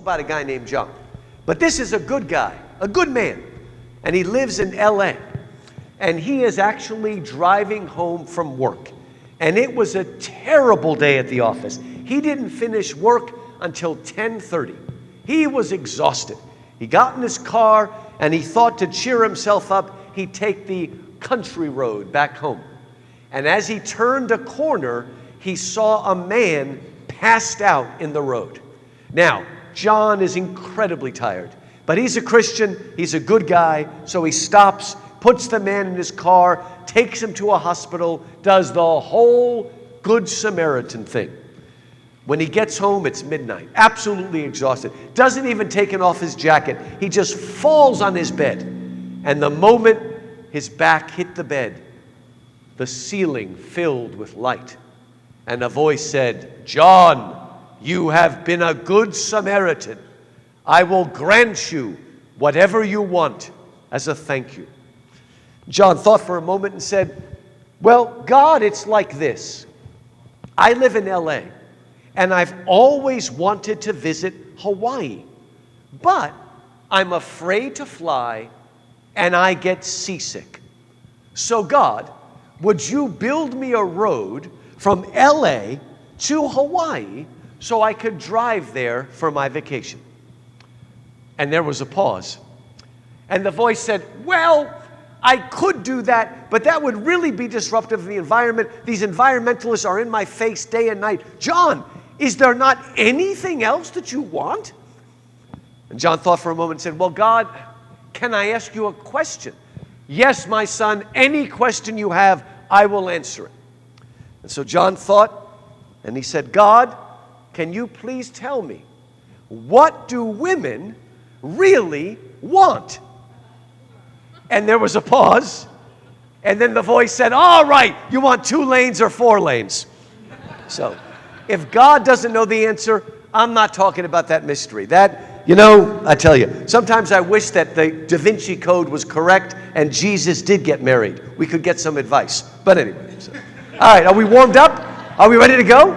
about a guy named John. But this is a good guy, a good man. And he lives in LA. And he is actually driving home from work. And it was a terrible day at the office. He didn't finish work until 10:30. He was exhausted. He got in his car and he thought to cheer himself up, he'd take the country road back home. And as he turned a corner, he saw a man passed out in the road. Now, John is incredibly tired, but he's a Christian, he's a good guy, so he stops, puts the man in his car, takes him to a hospital, does the whole Good Samaritan thing. When he gets home, it's midnight, absolutely exhausted, doesn't even take off his jacket. He just falls on his bed. And the moment his back hit the bed, the ceiling filled with light. And a voice said, "John, you have been a good Samaritan. I will grant you whatever you want as a thank you." John thought for a moment and said, "Well, God, it's like this. I live in LA, and I've always wanted to visit Hawaii, but I'm afraid to fly, and I get seasick. So God, would you build me a road from LA to Hawaii so I could drive there for my vacation?" And there was a pause. And the voice said, "Well, I could do that, but that would really be disruptive of the environment. These environmentalists are in my face day and night. John, is there not anything else that you want?" And John thought for a moment and said, "Well, God, can I ask you a question?" "Yes, my son, any question you have, I will answer it." And so John thought, and he said, "God, can you please tell me, what do women really want?" And there was a pause, and then the voice said, "All right, you want 2 lanes or 4 lanes?" So if God doesn't know the answer, I'm not talking about that mystery. That, I tell you, sometimes I wish that the Da Vinci Code was correct and Jesus did get married. We could get some advice. But anyway. So. All right, are we warmed up? Are we ready to go?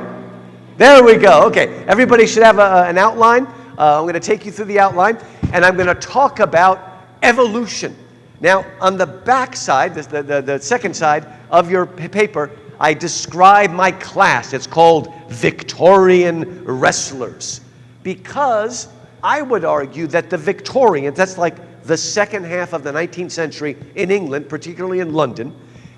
There we go. Okay, everybody should have an outline. I'm going to take you through the outline, and I'm going to talk about evolution. Now, on the back side, the second side of your paper, I describe my class. It's called Victorian Wrestlers, because I would argue that the Victorians, that's like the second half of the 19th century in England, particularly in London,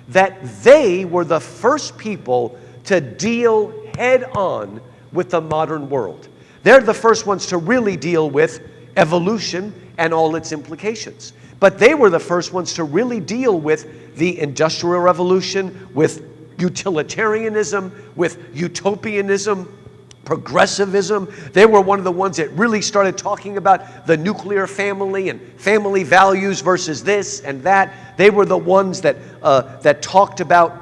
that they were the first people to deal head on with the modern world. They're the first ones to really deal with evolution and all its implications. But they were the first ones to really deal with the Industrial Revolution, with utilitarianism, with utopianism, progressivism. They were one of the ones that really started talking about the nuclear family and family values versus this and that. They were the ones that talked about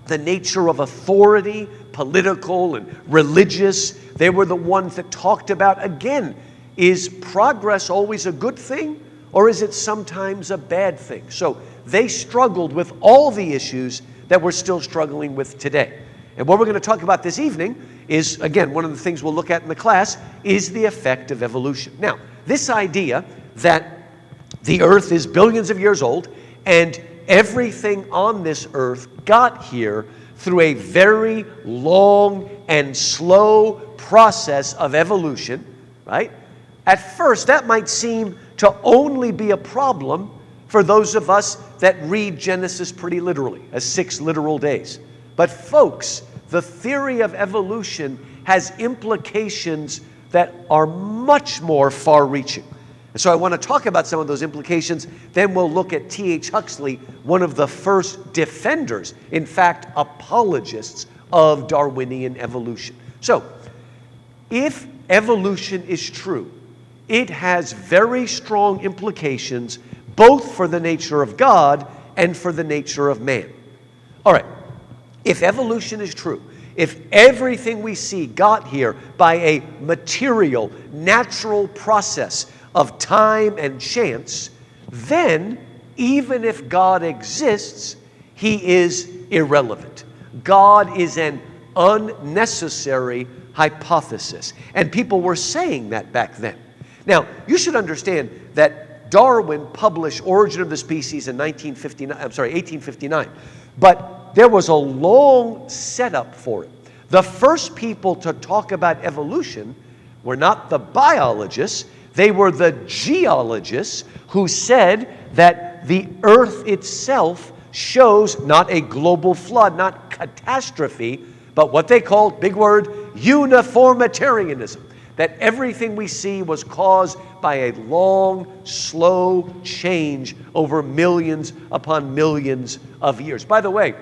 the nature of authority, political and religious. They were the ones that talked about, again, is progress always a good thing, or is it sometimes a bad thing? So they struggled with all the issues that we're still struggling with today. And what we're going to talk about this evening is, again, one of the things we'll look at in the class is the effect of evolution. Now, this idea that the earth is billions of years old and everything on this earth got here through a very long and slow process of evolution, right? At first, that might seem to only be a problem for those of us that read Genesis pretty literally, as 6 literal days. But folks, the theory of evolution has implications that are much more far-reaching. And so I want to talk about some of those implications. Then we'll look at H Huxley, one of the first defenders, in fact, apologists of Darwinian evolution. So, if evolution is true, it has very strong implications both for the nature of God and for the nature of man. All right, if evolution is true, if everything we see got here by a material, natural process of time and chance, then even if God exists, he is irrelevant. God is an unnecessary hypothesis. And people were saying that back then. Now, you should understand that Darwin published Origin of the Species in 1859. But there was a long setup for it. The first people to talk about evolution were not the biologists, they were the geologists who said that the earth itself shows not a global flood, not catastrophe, but what they called, big word, uniformitarianism. That everything we see was caused by a long, slow change over millions upon millions of years. By the way,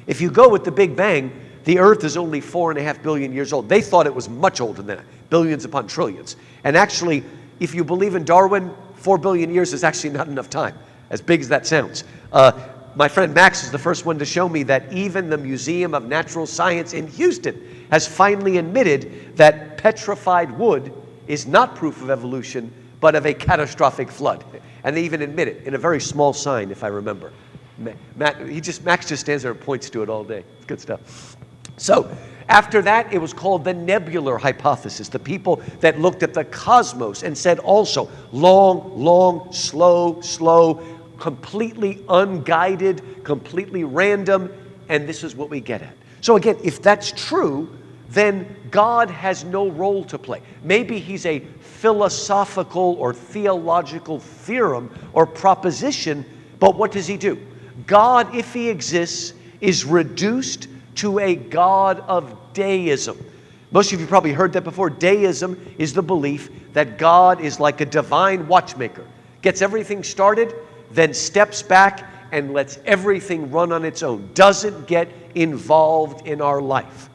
if you go with the Big Bang, the Earth is only 4.5 billion years old. They thought it was much older than that, billions upon trillions. And actually, if you believe in Darwin, 4 billion years is actually not enough time, as big as that sounds. My friend Max is the first one to show me that even the Museum of Natural Science in Houston has finally admitted that petrified wood is not proof of evolution, but of a catastrophic flood. And they even admit it in a very small sign, if I remember. Max just stands there and points to it all day. It's good stuff. So after that, it was called the Nebular Hypothesis. The people that looked at the cosmos and said also, long, slow, completely unguided, completely random, and this is what we get at. So again, if that's true, then God has no role to play. Maybe he's a philosophical or theological theorem or proposition, but what does he do? God, if he exists, is reduced to a God of deism. Most of you probably heard that before. Deism is the belief that God is like a divine watchmaker, gets everything started, then steps back and lets everything run on its own, doesn't get involved in our life.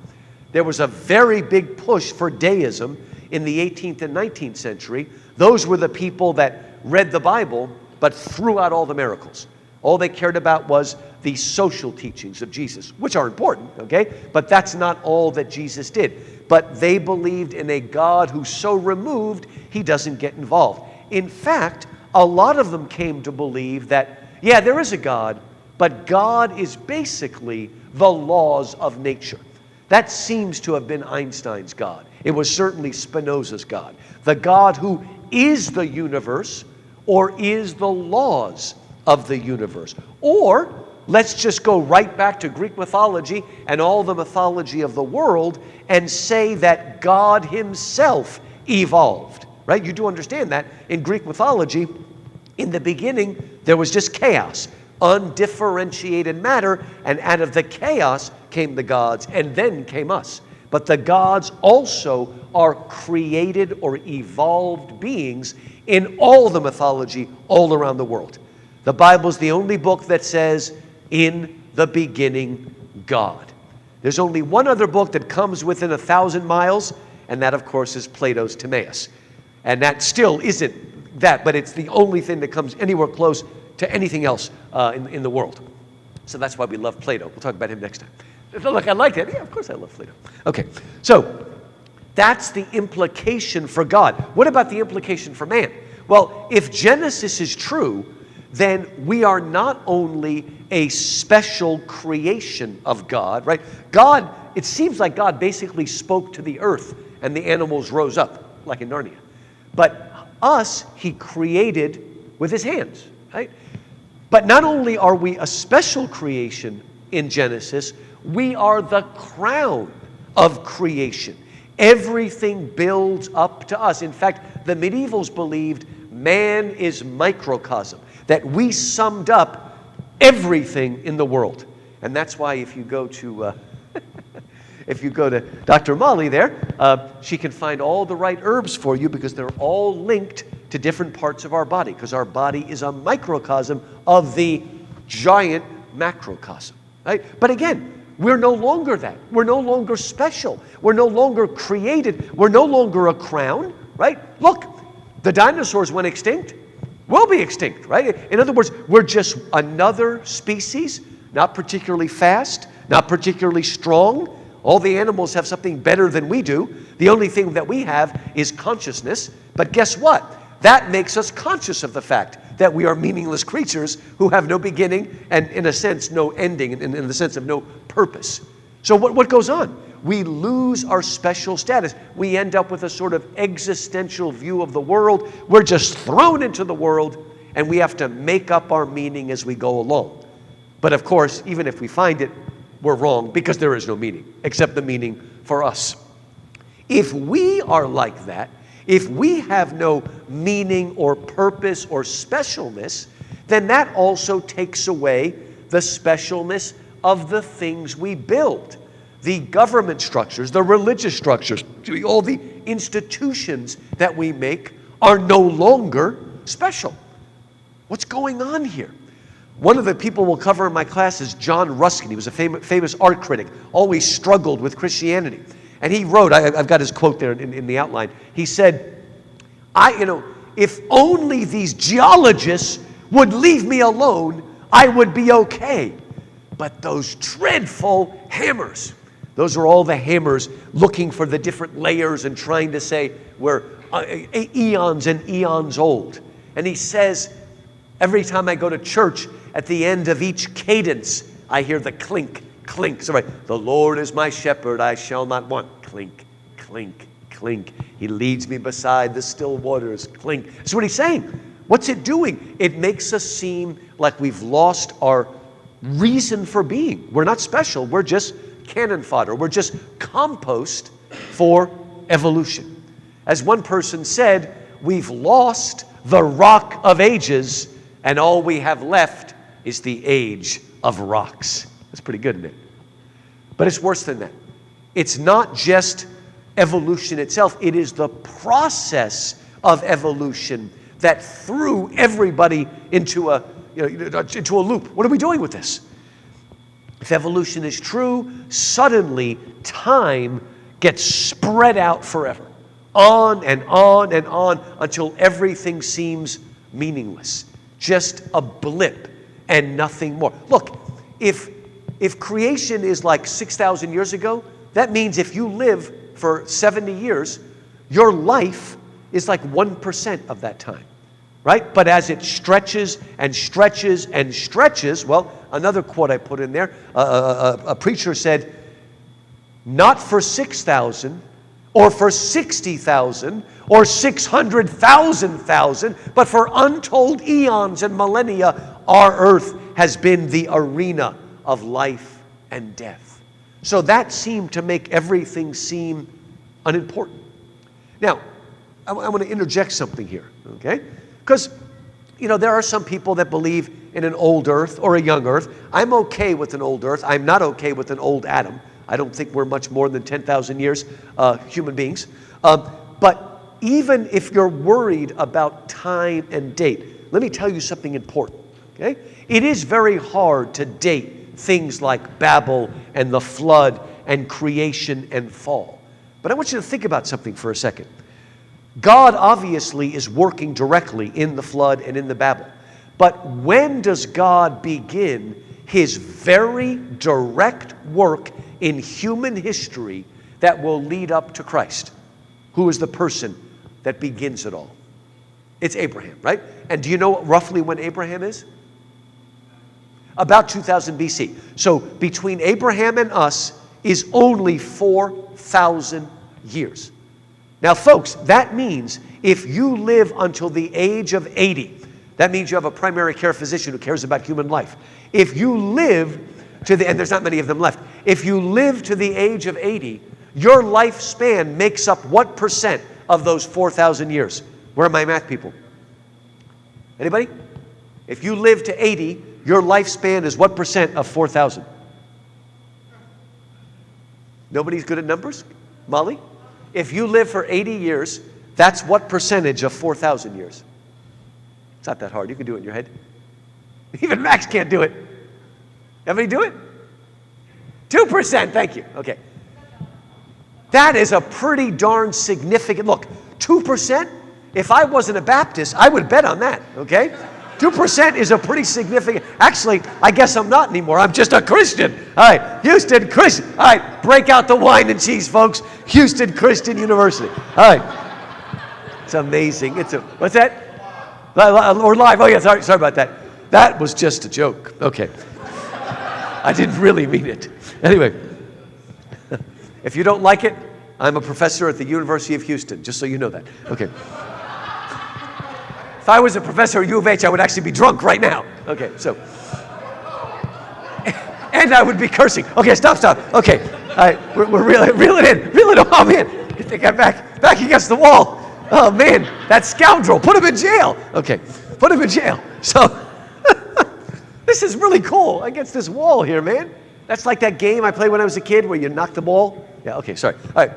There was a very big push for deism in the 18th and 19th century. Those were the people that read the Bible but threw out all the miracles. All they cared about was the social teachings of Jesus, which are important, okay? But that's not all that Jesus did. But they believed in a God who's so removed, he doesn't get involved. In fact, a lot of them came to believe that, yeah, there is a God, but God is basically the laws of nature. That seems to have been Einstein's God. It was certainly Spinoza's God. The God who is the universe or is the laws of the universe. Or let's just go right back to Greek mythology and all the mythology of the world and say that God himself evolved, right? You do understand that in Greek mythology, in the beginning, there was just chaos, undifferentiated matter, and out of the chaos came the gods, and then came us. But the gods also are created or evolved beings in all the mythology all around the world. The Bible is the only book that says, in the beginning, God. There's only one other book that comes within 1,000 miles, and that, of course, is Plato's Timaeus. And that still isn't that, but it's the only thing that comes anywhere close to anything else in the world. So that's why we love Plato. We'll talk about him next time. Look, I like that. Yeah, of course I love Plato. Okay, so that's the implication for God. What about the implication for man? Well, if Genesis is true, then we are not only a special creation of God, right? God, it seems like God basically spoke to the earth and the animals rose up, like in Narnia. But us, he created with his hands, right? But not only are we a special creation in Genesis, we are the crown of creation. Everything builds up to us. In fact, the medievals believed man is microcosm, that we summed up everything in the world. And that's why if you go to Dr. Molly there, she can find all the right herbs for you because they're all linked to different parts of our body, because our body is a microcosm of the giant macrocosm, right? But again, we're no longer that. We're no longer special. We're no longer created. We're no longer a crown, right? Look, the dinosaurs went extinct. We'll be extinct, right? In other words, we're just another species, not particularly fast, not particularly strong. All the animals have something better than we do. The only thing that we have is consciousness. But guess what? That makes us conscious of the fact that we are meaningless creatures who have no beginning and, in a sense, no ending, in the sense of no purpose. So what goes on? we lose our special status. We end up with a sort of existential view of the world. We're just thrown into the world, and we have to make up our meaning as we go along. But of course, even if we find it, we're wrong, because there is no meaning, except the meaning for us. If we are like that, if we have no meaning or purpose or specialness, then that also takes away the specialness of the things we build. The government structures, the religious structures, all the institutions that we make are no longer special. What's going on here? One of the people we'll cover in my class is John Ruskin. He was a famous art critic, always struggled with Christianity. And he wrote, I've got his quote there in the outline. He said, if only these geologists would leave me alone, I would be okay. But those dreadful hammers, those are all the hammers looking for the different layers and trying to say we're eons and eons old. And he says, every time I go to church, at the end of each cadence, I hear the clink, clink. So right, the Lord is my shepherd, I shall not want. Clink, clink, clink. He leads me beside the still waters. Clink. That's what he's saying. What's it doing? It makes us seem like we've lost our reason for being. We're not special. We're just cannon fodder. We're just compost for evolution. As one person said, we've lost the rock of ages, and all we have left is the age of rocks. That's pretty good, isn't it? But it's worse than that. It's not just evolution itself. It is the process of evolution that threw everybody into a loop. What are we doing with this? If evolution is true, suddenly time gets spread out forever. On and on and on until everything seems meaningless. Just a blip and nothing more. Look, if creation is like 6,000 years ago, that means if you live for 70 years, your life is like 1% of that time, right? But as it stretches and stretches and stretches, well, another quote I put in there, a preacher said, not for 6,000 or for 60,000 or 600,000, but for untold eons and millennia, our earth has been the arena of life and death. So that seemed to make everything seem unimportant. Now, I want to interject something here, okay? Because, there are some people that believe in an old earth or a young earth. I'm okay with an old earth. I'm not okay with an old Adam. I don't think we're much more than 10,000 years human beings. But even if you're worried about time and date, let me tell you something important, okay? It is very hard to date things like Babel and the flood and creation and fall. But I want you to think about something for a second. God obviously is working directly in the flood and in the Babel. But when does God begin his very direct work in human history that will lead up to Christ? Who is the person that begins it all? It's Abraham, right? And do you know roughly when Abraham is? About 2000 BC. So between Abraham and us is only 4,000 years. Now, folks, that means if you live until the age of 80, that means you have a primary care physician who cares about human life. If you live to and there's not many of them left, if you live to the age of 80, your lifespan makes up what percent of those 4,000 years? Where are my math people? Anybody? If you live to 80, your lifespan is what percent of 4,000? Nobody's good at numbers? Molly? If you live for 80 years, that's what percentage of 4,000 years? It's not that hard. You can do it in your head. Even Max can't do it. Everybody do it? 2%. Thank you. Okay. That is a pretty darn significant. Look, 2%, if I wasn't a Baptist, I would bet on that. Okay? 2% is a pretty significant. Actually, I guess I'm not anymore. I'm just a Christian. All right, Houston Christian. All right, break out the wine and cheese, folks. Houston Christian University. All right. It's amazing. What's that? Or live. Oh, yeah, sorry about that. That was just a joke. Okay. I didn't really mean it. Anyway. If you don't like it, I'm a professor at the University of Houston, just so you know that. Okay. If I was a professor at U of H, I would actually be drunk right now. Okay, so. And I would be cursing. Okay, stop. Okay, all right, we're reeling in. Oh, man, I think I'm back against the wall. Oh, man, that scoundrel, put him in jail. Okay, put him in jail. So, this is really cool against this wall here, man. That's like that game I played when I was a kid where you knock the ball. Yeah, okay, sorry. All right,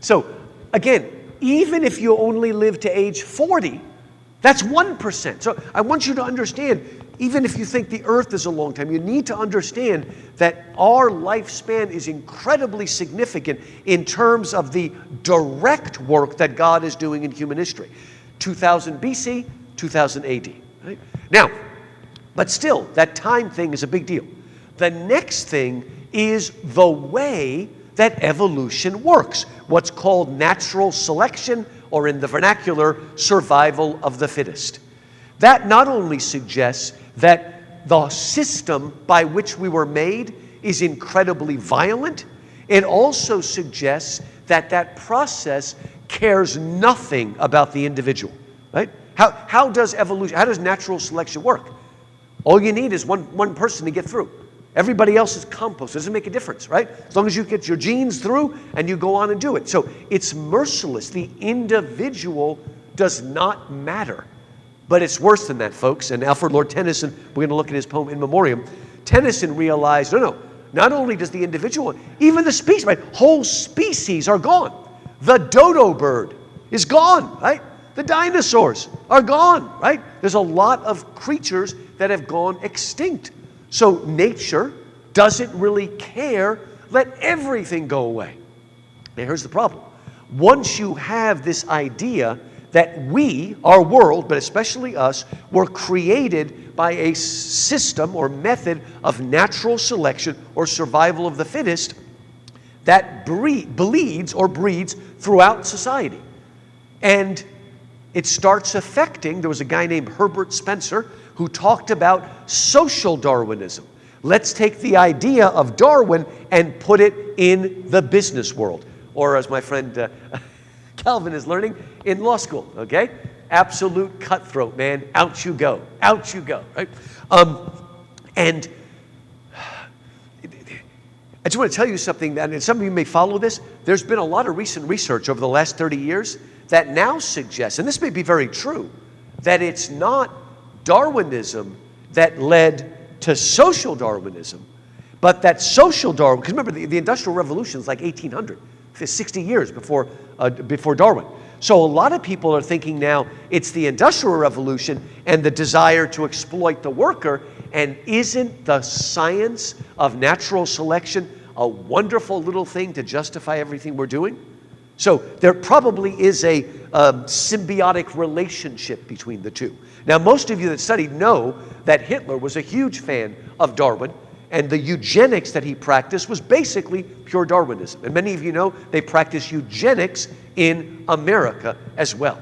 so, again, even if you only live to age 40, that's 1%. So I want you to understand, even if you think the earth is a long time, you need to understand that our lifespan is incredibly significant in terms of the direct work that God is doing in human history. 2000 BC, 2000 AD. Right? Now, but still, that time thing is a big deal. The next thing is the way that evolution works, what's called natural selection, or in the vernacular, survival of the fittest. That not only suggests that the system by which we were made is incredibly violent, it also suggests that that process cares nothing about the individual, right? How does evolution, how does natural selection work? All you need is one person to get through. Everybody else is compost. It doesn't make a difference, right? As long as you get your genes through and you go on and do it. So it's merciless. The individual does not matter. But it's worse than that, folks. And Alfred Lord Tennyson, we're going to look at his poem In Memoriam. Tennyson realized, no, not only does the individual, even the species, right? Whole species are gone. The dodo bird is gone, right? The dinosaurs are gone, right? There's a lot of creatures that have gone extinct. So nature doesn't really care. Let everything go away. Now here's the problem. Once you have this idea that we, our world, but especially us, were created by a system or method of natural selection or survival of the fittest that bleeds or breeds throughout society. And it starts affecting, there was a guy named Herbert Spencer who talked about social Darwinism. Let's take the idea of Darwin and put it in the business world. Or as my friend Calvin is learning, in law school, okay? Absolute cutthroat, man. Out you go, right? And I just want to tell you something, and some of you may follow this. There's been a lot of recent research over the last 30 years that now suggests, and this may be very true, that it's not Darwinism that led to social Darwinism, but that social Darwin, because remember the Industrial Revolution is like 1800, 60 years before Darwin. So a lot of people are thinking now it's the Industrial Revolution and the desire to exploit the worker, and isn't the science of natural selection a wonderful little thing to justify everything we're doing? So there probably is a symbiotic relationship between the two. Now, most of you that studied know that Hitler was a huge fan of Darwin, and the eugenics that he practiced was basically pure Darwinism. And many of you know they practice eugenics in America as well,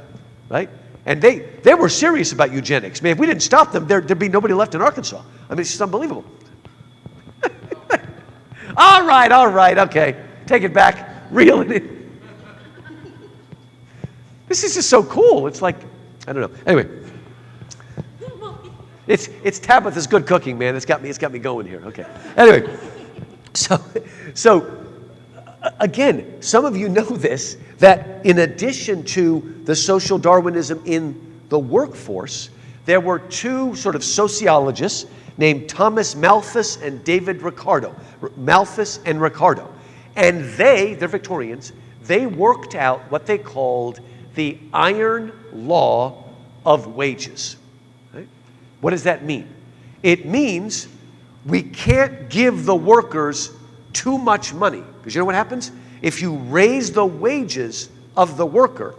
right? And they were serious about eugenics. Man, if we didn't stop them, there'd be nobody left in Arkansas. I mean, it's just unbelievable. All right, okay. Take it back, reel it in. This is just so cool. It's like, I don't know. Anyway, it's Tabitha's good cooking, man. It's got me going here. Okay. Anyway, so again, some of you know this, that in addition to the social Darwinism in the workforce, there were two sort of sociologists named Thomas Malthus and David Ricardo. Malthus and Ricardo. And they're Victorians, they worked out what they called the iron law of wages. Right? What does that mean? It means we can't give the workers too much money. Because you know what happens? If you raise the wages of the worker,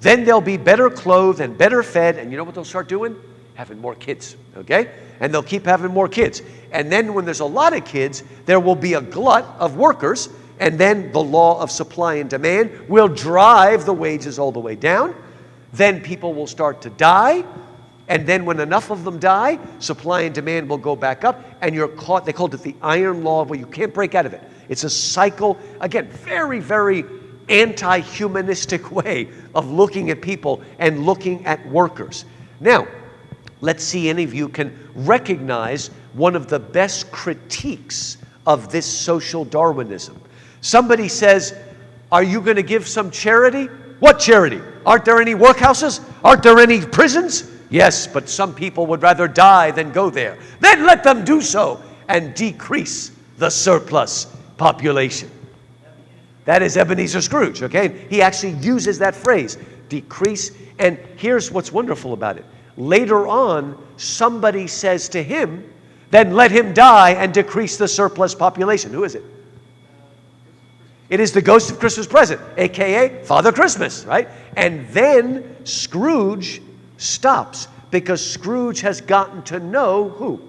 then they'll be better clothed and better fed. And you know what they'll start doing? Having more kids, okay? And they'll keep having more kids. And then when there's a lot of kids, there will be a glut of workers. And then the law of supply and demand will drive the wages all the way down. Then people will start to die. And then when enough of them die, supply and demand will go back up, and you're caught. They called it the iron law, where you can't break out of it. It's a cycle, again, very, very anti-humanistic way of looking at people and looking at workers. Now, let's see any of you can recognize one of the best critiques of this social Darwinism. Somebody says, are you going to give some charity? What charity? Aren't there any workhouses? Aren't there any prisons? Yes, but some people would rather die than go there. Then let them do so and decrease the surplus population. That is Ebenezer Scrooge, okay? He actually uses that phrase, decrease. And here's what's wonderful about it. Later on, somebody says to him, then let him die and decrease the surplus population. Who is it? It is the ghost of Christmas present, a.k.a. Father Christmas, right? And then Scrooge stops, because Scrooge has gotten to know who?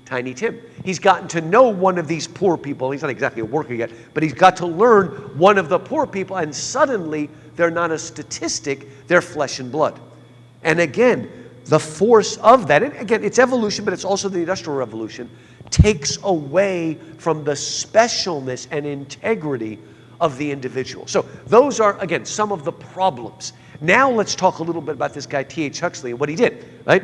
Tiny Tim. He's gotten to know one of these poor people. He's not exactly a worker yet, but he's got to learn one of the poor people, and suddenly they're not a statistic, they're flesh and blood. And again, the force of that, and again, it's evolution, but it's also the Industrial Revolution, takes away from the specialness and integrity of the individual. So those are, again, some of the problems. Now let's talk a little bit about this guy, H Huxley, and what he did, right?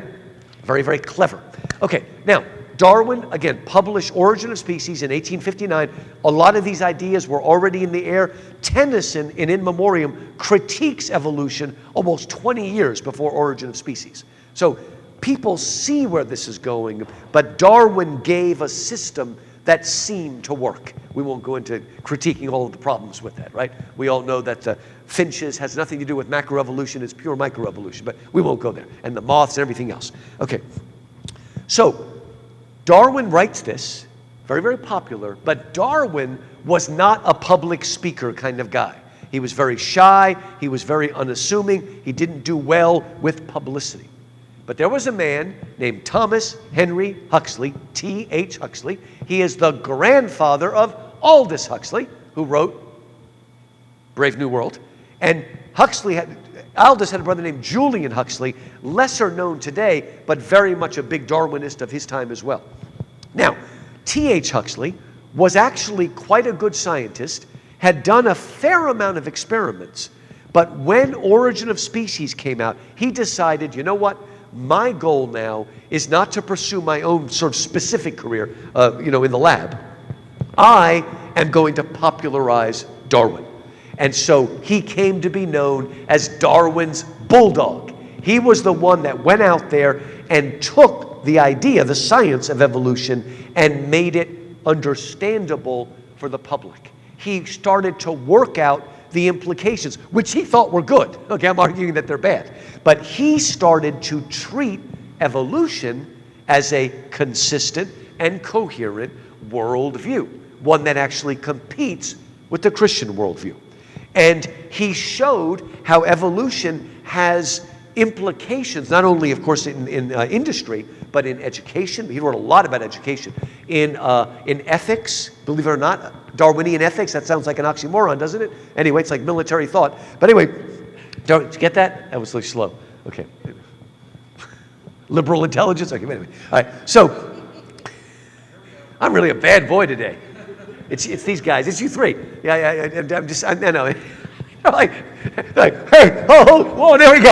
Very, very clever. Okay, now, Darwin, again, published Origin of Species in 1859. A lot of these ideas were already in the air. Tennyson, in Memoriam, critiques evolution almost 20 years before Origin of Species. So people see where this is going, but Darwin gave a system that seemed to work. We won't go into critiquing all of the problems with that, right? We all know that finches has nothing to do with macroevolution, it's pure microevolution, but we won't go there. And the moths and everything else. Okay, so Darwin writes this, very, very popular, but Darwin was not a public speaker kind of guy. He was very shy, he was very unassuming, he didn't do well with publicity. But there was a man named Thomas Henry Huxley, T.H. Huxley. He is the grandfather of Aldous Huxley, who wrote Brave New World. And Aldous had a brother named Julian Huxley, lesser known today, but very much a big Darwinist of his time as well. Now, T.H. Huxley was actually quite a good scientist, had done a fair amount of experiments, but when Origin of Species came out, he decided, you know what? My goal now is not to pursue my own sort of specific career, in the lab. I am going to popularize Darwin. And so he came to be known as Darwin's Bulldog. He was the one that went out there and took the idea, the science of evolution, and made it understandable for the public. He started to work out the implications, which he thought were good. Okay, I'm arguing that they're bad. But he started to treat evolution as a consistent and coherent worldview, one that actually competes with the Christian worldview. And he showed how evolution has implications, not only, of course, in industry, but in education. He wrote a lot about education. In ethics, believe it or not, Darwinian ethics, that sounds like an oxymoron, doesn't it? Anyway, it's like military thought. But anyway, did you get that? That was really slow. Okay. Liberal intelligence? Okay, anyway. All right, so I'm really a bad boy today. It's these guys. It's you three. Yeah. I know. Like, hey, whoa, there we go.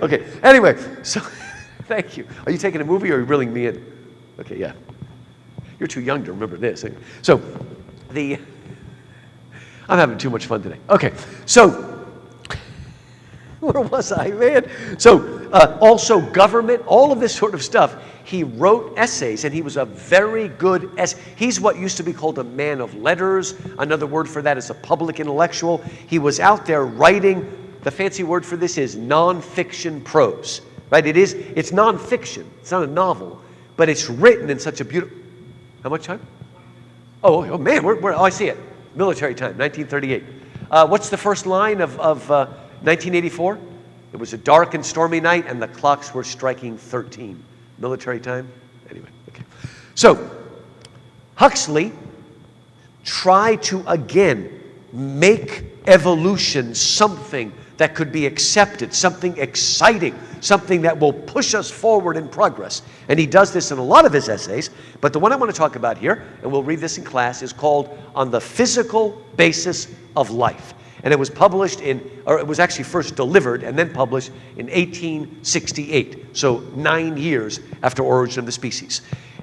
Okay, anyway, so thank you. Are you taking a movie or are you reeling me in? Okay, yeah. You're too young to remember this. So, I'm having too much fun today. Okay, so, where was I, man? So, also government, all of this sort of stuff. He wrote essays, and he was a very good he's what used to be called a man of letters. Another word for that is a public intellectual. He was out there writing. The fancy word for this is nonfiction prose, right? It's nonfiction. It's not a novel, but it's written in such a beautiful. How much time? Oh man, I see it. Military time, 1938. What's the first line of 1984? It was a dark and stormy night, and the clocks were striking 13. Military time? Anyway, okay. So, Huxley tried to, again, make evolution something that could be accepted, something exciting, something that will push us forward in progress. And he does this in a lot of his essays, but the one I want to talk about here, and we'll read this in class, is called On the Physical Basis of Life. And it was published it was actually first delivered and then published in 1868, so 9 years after Origin of the Species.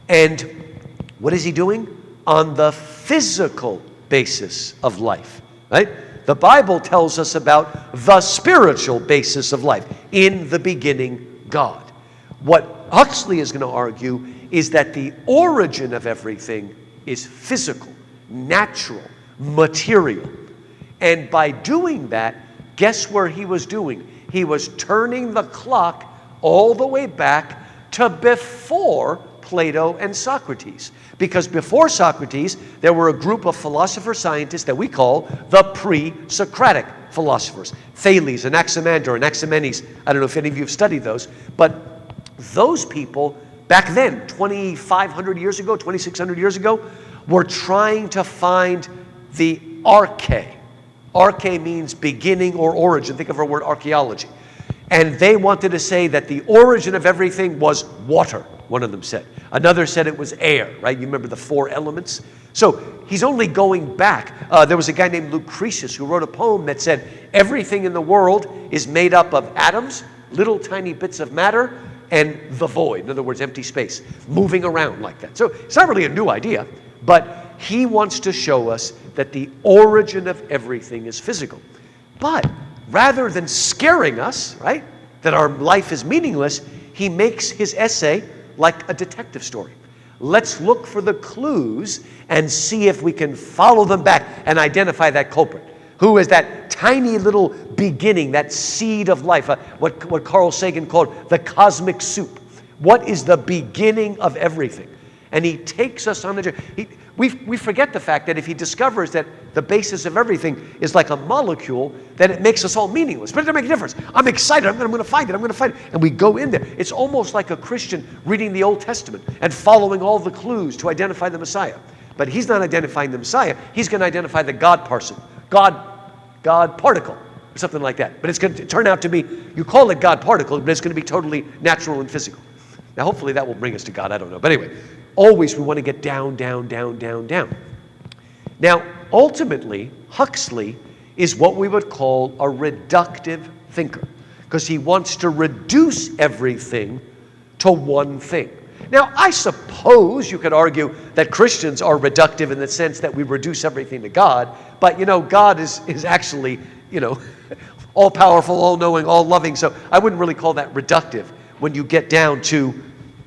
And what is he doing? On the physical basis of life, right? The Bible tells us about the spiritual basis of life. In the beginning, God. What Huxley is going to argue is that the origin of everything is physical, natural, material. And by doing that, guess where he was doing? He was turning the clock all the way back to before Plato and Socrates. Because before Socrates, there were a group of philosopher-scientists that we call the pre-Socratic philosophers. Thales, Anaximander, Anaximenes. I don't know if any of you have studied those. But those people, back then, 2,500 years ago, 2,600 years ago, were trying to find the arche. Arche means beginning or origin. Think of our word archaeology. And they wanted to say that the origin of everything was water, one of them said. Another said it was air, right? You remember the 4 elements? So he's only going back. There was a guy named Lucretius who wrote a poem that said, everything in the world is made up of atoms, little tiny bits of matter, and the void. In other words, empty space, moving around like that. So it's not really a new idea, but he wants to show us that the origin of everything is physical. But rather than scaring us, right, that our life is meaningless, he makes his essay like a detective story. Let's look for the clues and see if we can follow them back and identify that culprit. Who is that tiny little beginning, that seed of life, what Carl Sagan called the cosmic soup. What is the beginning of everything? And he takes us on the journey. We forget the fact that if he discovers that the basis of everything is like a molecule, then it makes us all meaningless. But it doesn't make a difference. I'm excited. I'm going to find it. I'm going to find it. And we go in there. It's almost like a Christian reading the Old Testament and following all the clues to identify the Messiah. But he's not identifying the Messiah. He's going to identify the God person, God particle, or something like that. But it's going to turn out to be, you call it God particle, but it's going to be totally natural and physical. Now, hopefully that will bring us to God. I don't know. But anyway, always we want to get down, down, down, down, down. Now, ultimately, Huxley is what we would call a reductive thinker, because he wants to reduce everything to one thing. Now, I suppose you could argue that Christians are reductive in the sense that we reduce everything to God, but, God is actually, all-powerful, all-knowing, all-loving, so I wouldn't really call that reductive when you get down to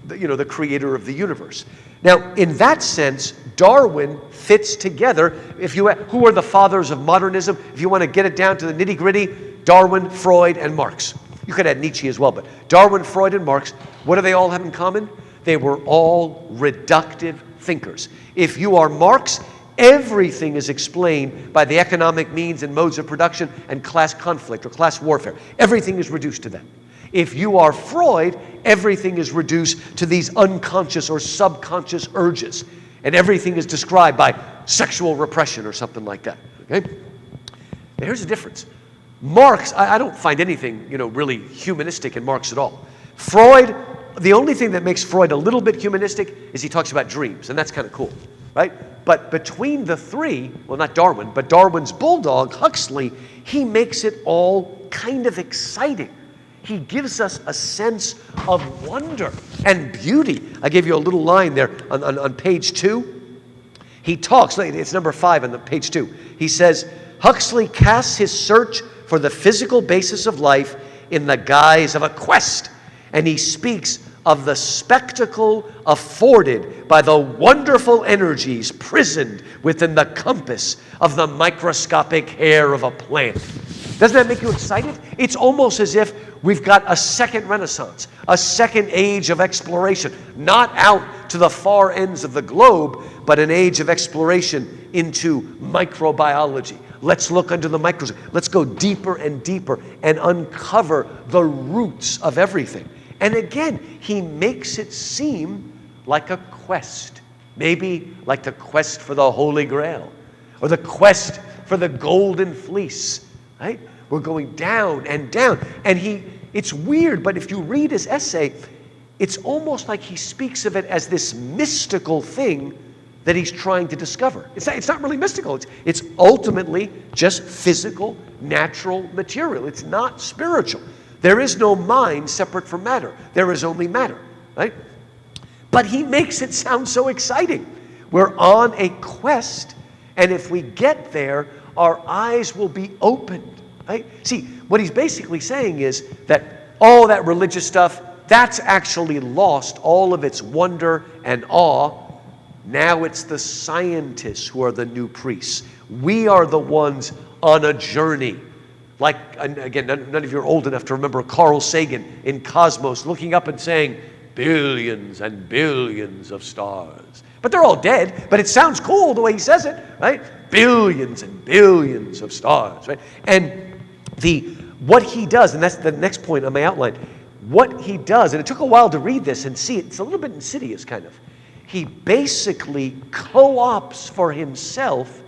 the creator of the universe. Now, in that sense, Darwin fits together. Who are the fathers of modernism? If you want to get it down to the nitty-gritty, Darwin, Freud, and Marx. You could add Nietzsche as well, but Darwin, Freud, and Marx, what do they all have in common? They were all reductive thinkers. If you are Marx, everything is explained by the economic means and modes of production and class conflict or class warfare. Everything is reduced to that. If you are Freud, everything is reduced to these unconscious or subconscious urges. And everything is described by sexual repression or something like that. Okay? Now here's the difference. Marx, I don't find anything, really humanistic in Marx at all. Freud, the only thing that makes Freud a little bit humanistic is he talks about dreams, and that's kind of cool, right? But between the three, well, not Darwin, but Darwin's Bulldog, Huxley, he makes it all kind of exciting. He gives us a sense of wonder and beauty. I gave you a little line there on page 2. He talks, it's number 5 on the page 2. He says, Huxley casts his search for the physical basis of life in the guise of a quest. And he speaks of the spectacle afforded by the wonderful energies prisoned within the compass of the microscopic hair of a plant. Doesn't that make you excited? It's almost as if we've got a second renaissance, a second age of exploration, not out to the far ends of the globe, but an age of exploration into microbiology. Let's look under the microscope. Let's go deeper and deeper and uncover the roots of everything. And again, he makes it seem like a quest. Maybe like the quest for the Holy Grail or the quest for the golden fleece, right? We're going down and down. And it's weird, but if you read his essay, it's almost like he speaks of it as this mystical thing that he's trying to discover. It's not really mystical. It's ultimately just physical, natural material. It's not spiritual. There is no mind separate from matter. There is only matter, right? But he makes it sound so exciting. We're on a quest, and if we get there, our eyes will be opened, right? See, what he's basically saying is that all that religious stuff, that's actually lost all of its wonder and awe. Now it's the scientists who are the new priests. We are the ones on a journey. Like, and again, none of you are old enough to remember Carl Sagan in Cosmos looking up and saying, billions and billions of stars. But they're all dead, but it sounds cool the way he says it, right? Billions and billions of stars, right? And what he does, and that's the next point on my outline, what he does, and it took a while to read this and see it, it's a little bit insidious kind of. He basically co-opts for himself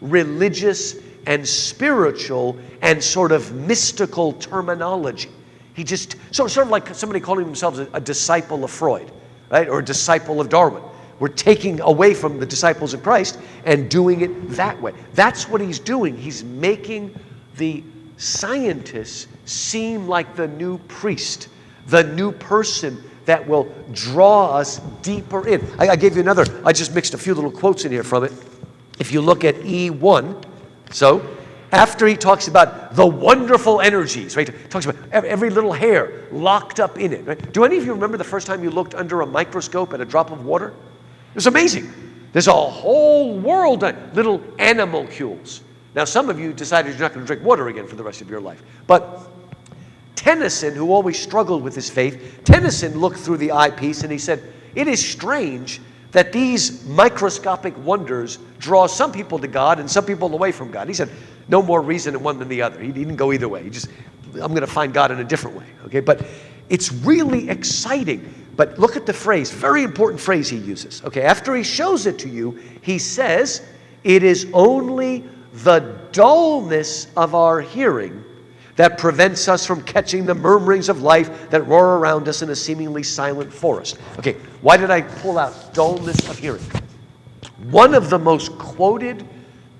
religious and spiritual and sort of mystical terminology. He just, sort of like somebody calling themselves a disciple of Freud, right? Or a disciple of Darwin. We're taking away from the disciples of Christ and doing it that way. That's what he's doing. He's making the scientists seem like the new priest, the new person that will draw us deeper in. I gave you another, I just mixed a few little quotes in here from it. If you look at E1, so after he talks about the wonderful energies, right? He talks about every little hair locked up in it, right? Do any of you remember the first time you looked under a microscope at a drop of water? It was amazing. There's a whole world of little animalcules. Now, some of you decided you're not going to drink water again for the rest of your life. But Tennyson, who always struggled with his faith, Tennyson looked through the eyepiece and he said, it is strange that these microscopic wonders draw some people to God and some people away from God. He said, no more reason in one than the other. He didn't go either way. He just, I'm going to find God in a different way. Okay, but it's really exciting. But look at the phrase, very important phrase he uses. Okay, after he shows it to you, he says, it is only the dullness of our hearing that prevents us from catching the murmurings of life that roar around us in a seemingly silent forest. Okay, why did I pull out dullness of hearing? One of the most quoted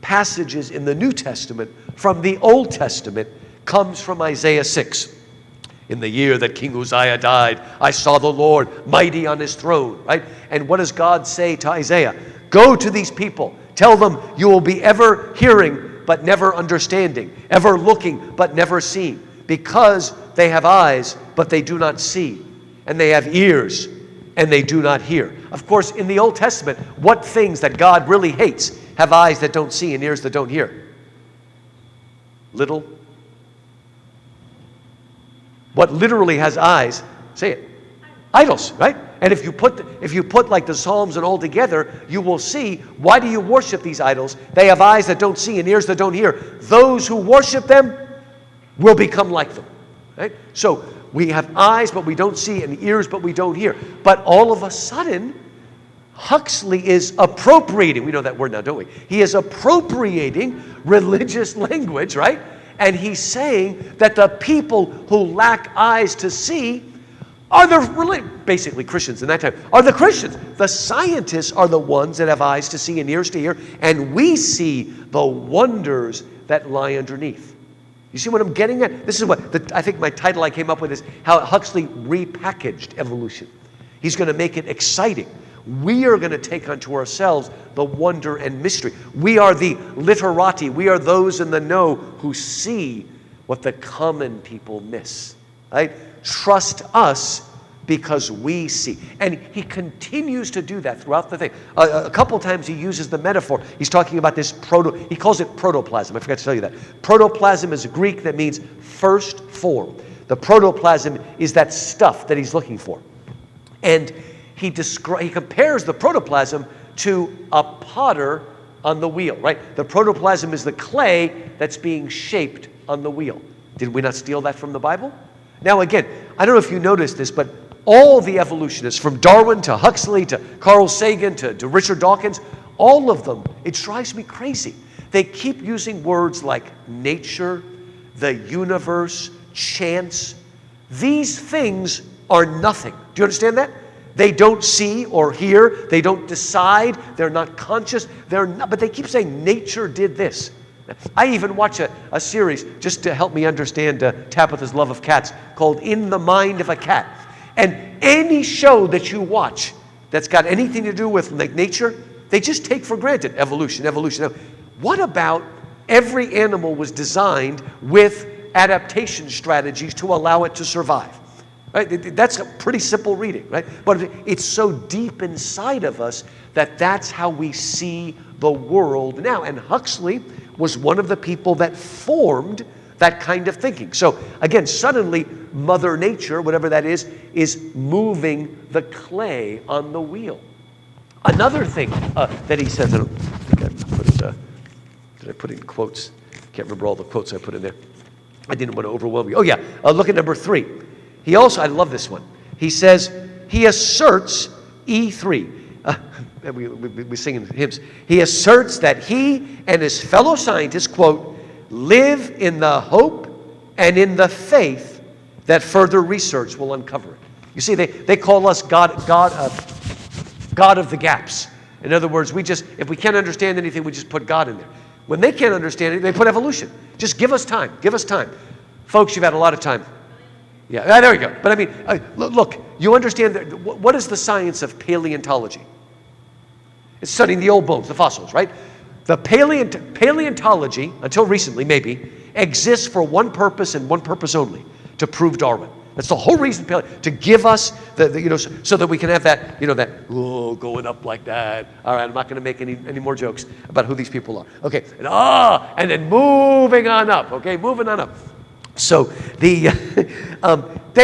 passages in the New Testament from the Old Testament comes from Isaiah 6. In the year that King Uzziah died, I saw the Lord mighty on his throne, right? And what does God say to Isaiah? Go to these people. Tell them you will be ever hearing but never understanding, ever looking but never seeing, because they have eyes but they do not see, and they have ears and they do not hear. Of course, in the Old Testament, what things that God really hates have eyes that don't see and ears that don't hear? Little. What literally has eyes? Say it. Idols, right? And if you put like the Psalms and all together, you will see, why do you worship these idols? They have eyes that don't see and ears that don't hear. Those who worship them will become like them, right? So we have eyes but we don't see and ears but we don't hear. But all of a sudden, Huxley is appropriating, we know that word now, don't we? He is appropriating religious language, right? And he's saying that the people who lack eyes to see are basically Christians in that time, are the Christians. The scientists are the ones that have eyes to see and ears to hear, and we see the wonders that lie underneath. You see what I'm getting at? This is what, I think my title I came up with is how Huxley repackaged evolution. He's going to make it exciting. We are going to take unto ourselves the wonder and mystery. We are the literati. We are those in the know who see what the common people miss. Right? Trust us because we see. And he continues to do that throughout the thing. A couple times he uses the metaphor. He's talking about this he calls it protoplasm. I forgot to tell you that. Protoplasm is a Greek that means first form. The protoplasm is that stuff that he's looking for. And he compares the protoplasm to a potter on the wheel, right? The protoplasm is the clay that's being shaped on the wheel. Did we not steal that from the Bible? Now again, I don't know if you noticed this, but all the evolutionists, from Darwin to Huxley to Carl Sagan to Richard Dawkins, all of them, it drives me crazy. They keep using words like nature, the universe, chance. These things are nothing. Do you understand that? They don't see or hear. They don't decide. They're not conscious. But they keep saying nature did this. I even watch a series just to help me understand Tabitha's love of cats called In the Mind of a Cat. And any show that you watch that's got anything to do with like nature, they just take for granted evolution. What about every animal was designed with adaptation strategies to allow it to survive? Right? That's a pretty simple reading, right? But it's so deep inside of us that that's how we see the world now. And Huxley was one of the people that formed that kind of thinking. So again, suddenly Mother Nature, whatever that is moving the clay on the wheel. Another thing that he says, I don't think I put it, did I put in quotes? Can't remember all the quotes I put in there. I didn't want to overwhelm you. Oh yeah, look at number 3. He also, I love this one. He says, he asserts, E3, we sing in hymns. He asserts that he and his fellow scientists, quote, live in the hope and in the faith that further research will uncover it. You see, they call us God of the gaps. In other words, if we can't understand anything, we just put God in there. When they can't understand it, they put evolution. Just give us time. Give us time. Folks, you've had a lot of time. Yeah, there we go. But I mean, look, you understand what is the science of paleontology? It's studying the old bones, the fossils, right? The paleontology, until recently maybe, exists for one purpose and one purpose only, to prove Darwin. That's the whole reason, to give us so that we can have that, going up like that. All right, I'm not going to make any more jokes about who these people are. Okay, and then moving on up. Okay, moving on up. So they're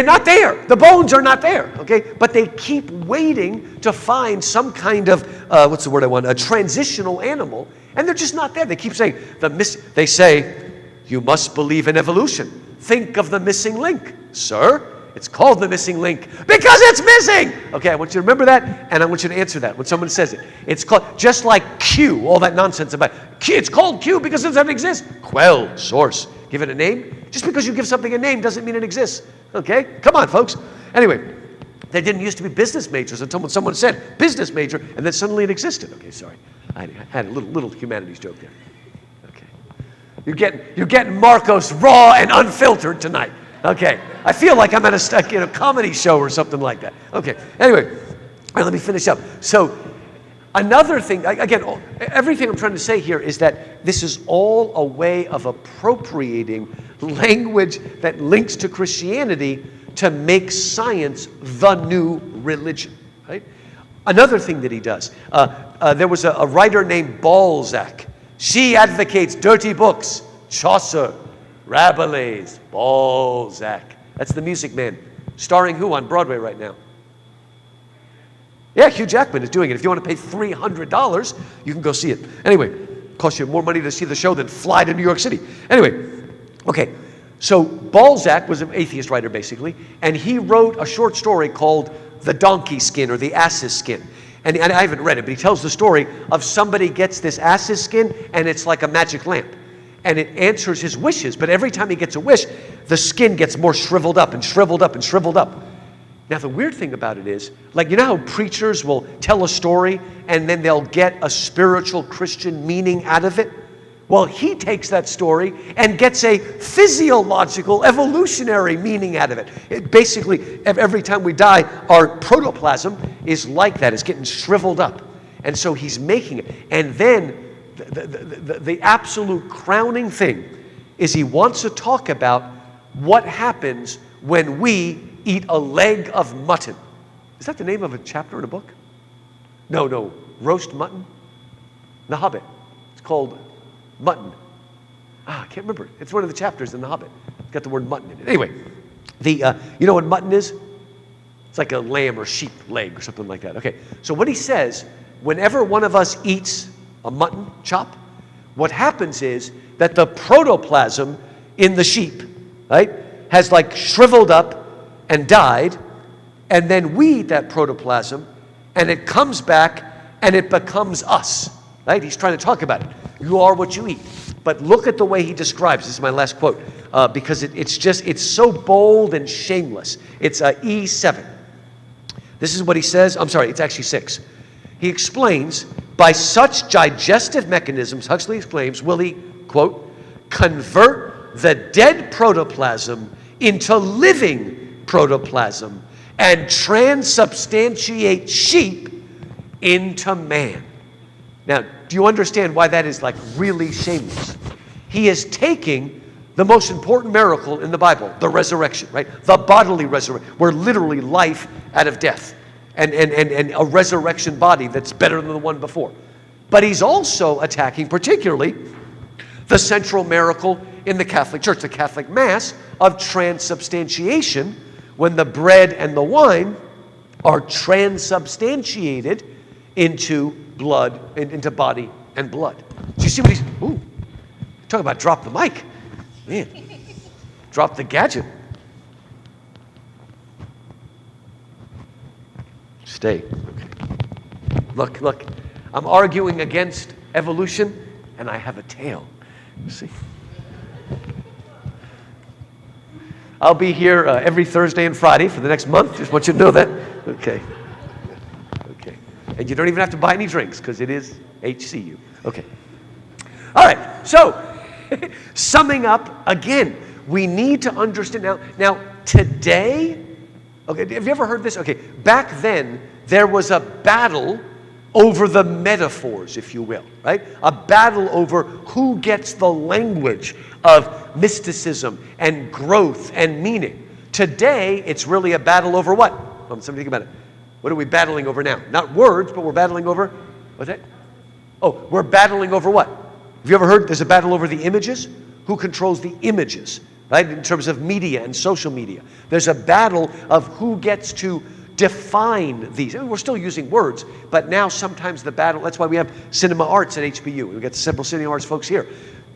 not there. The bones are not there. Okay, but they keep waiting to find some kind of what's the word I want? A transitional animal, and they're just not there. They keep saying They say, you must believe in evolution. Think of the missing link, sir. It's called the missing link because it's missing. Okay, I want you to remember that, and I want you to answer that when someone says it. It's called, just like Q, all that nonsense about Q. It's called Q because it doesn't exist. Quell, source, give it a name. Just because you give something a name doesn't mean it exists. Okay, come on, folks. Anyway, there didn't used to be business majors until someone said business major, and then suddenly it existed. Okay, sorry, I had a little humanities joke there. You're getting Markos raw and unfiltered tonight. Okay, I feel like I'm at a comedy show or something like that. Okay, anyway, all right, let me finish up. So another thing, again, everything I'm trying to say here is that this is all a way of appropriating language that links to Christianity to make science the new religion, right? Another thing that he does, there was a writer named Balzac. She advocates dirty books. Chaucer, Rabelais, Balzac. That's the Music Man. Starring who on Broadway right now? Yeah, Hugh Jackman is doing it. If you want to pay $300, you can go see it. Anyway, it costs you more money to see the show than fly to New York City. Anyway, okay. So Balzac was an atheist writer, basically, and he wrote a short story called The Donkey Skin or The Ass's Skin. And I haven't read it, but he tells the story of somebody gets this ass's skin, and it's like a magic lamp. And it answers his wishes, but every time he gets a wish, the skin gets more shriveled up and shriveled up and shriveled up. Now, the weird thing about it is, like, you know how preachers will tell a story, and then they'll get a spiritual Christian meaning out of it? Well, he takes that story and gets a physiological, evolutionary meaning out of it. Basically, every time we die, our protoplasm is like that. It's getting shriveled up. And so he's making it. And then the absolute crowning thing is he wants to talk about what happens when we eat a leg of mutton. Is that the name of a chapter in a book? No. Roast mutton? The Hobbit. It's called Mutton. I can't remember. It's one of the chapters in The Hobbit. It's got the word mutton in it. Anyway, you know what mutton is? It's like a lamb or sheep leg or something like that. Okay, so what he says, whenever one of us eats a mutton chop, what happens is that the protoplasm in the sheep, right, has like shriveled up and died, and then we eat that protoplasm, and it comes back, and it becomes us, right? He's trying to talk about it. You are what you eat. But look at the way he describes, this is my last quote, because it's so bold and shameless. It's E7. This is what he says. I'm sorry, it's actually 6. He explains, by such digestive mechanisms, Huxley exclaims, will he, quote, convert the dead protoplasm into living protoplasm and transubstantiate sheep into man. Now, do you understand why that is like really shameless? He is taking the most important miracle in the Bible, the resurrection, right? The bodily resurrection, where literally life out of death and a resurrection body that's better than the one before. But he's also attacking particularly the central miracle in the Catholic Church, the Catholic Mass, of transubstantiation, when the bread and the wine are transubstantiated into blood, into body and blood. Do you see what he's, talk about drop the mic. Man, drop the gadget. Stay. Okay. Look, I'm arguing against evolution, and I have a tail. See? I'll be here every Thursday and Friday for the next month. Just want you to know that. Okay. Okay. And you don't even have to buy any drinks because it is HCU. Okay. All right. So, summing up again, we need to understand now today. Okay. Have you ever heard this? Okay. Back then, there was a battle over the metaphors, if you will, right? A battle over who gets the language of mysticism and growth and meaning. Today, it's really a battle over what? Somebody think about it. What are we battling over now? Not words, but we're battling over, what's that? Oh, we're battling over what? Have you ever heard there's a battle over the images? Who controls the images, right? In terms of media and social media. There's a battle of who gets to define these. I mean, we're still using words, but now sometimes the battle, that's why we have cinema arts at HBU. We've got several cinema arts folks here.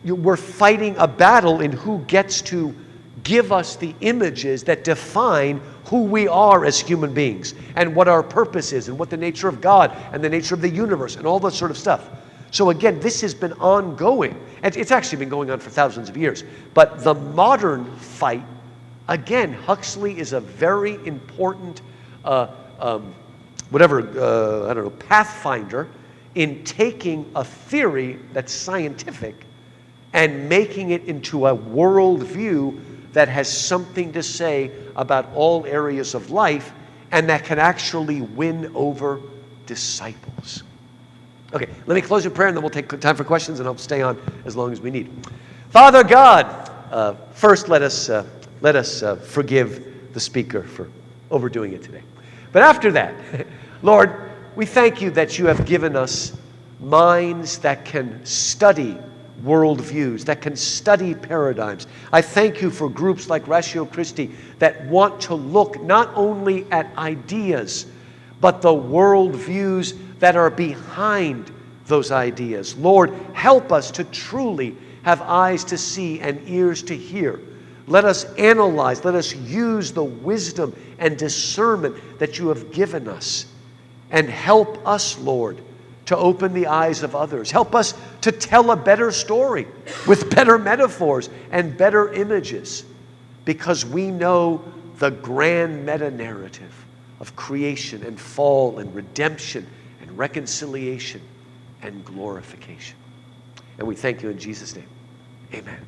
We're fighting a battle in who gets to give us the images that define who we are as human beings and what our purpose is and what the nature of God and the nature of the universe and all that sort of stuff. So again, this has been ongoing. And it's actually been going on for thousands of years. But the modern fight, again, Huxley is a very important pathfinder in taking a theory that's scientific and making it into a worldview that has something to say about all areas of life and that can actually win over disciples. Okay, let me close in prayer and then we'll take time for questions and I'll stay on as long as we need. Father God, first let us forgive the speaker for overdoing it today. But after that, Lord, we thank you that you have given us minds that can study worldviews, that can study paradigms. I thank you for groups like RatioChristi that want to look not only at ideas, but the worldviews that are behind those ideas. Lord, help us to truly have eyes to see and ears to hear. Let us analyze, let us use the wisdom and discernment that you have given us. And help us, Lord, to open the eyes of others. Help us to tell a better story with better metaphors and better images, because we know the grand meta-narrative of creation and fall and redemption and reconciliation and glorification. And we thank you in Jesus' name. Amen.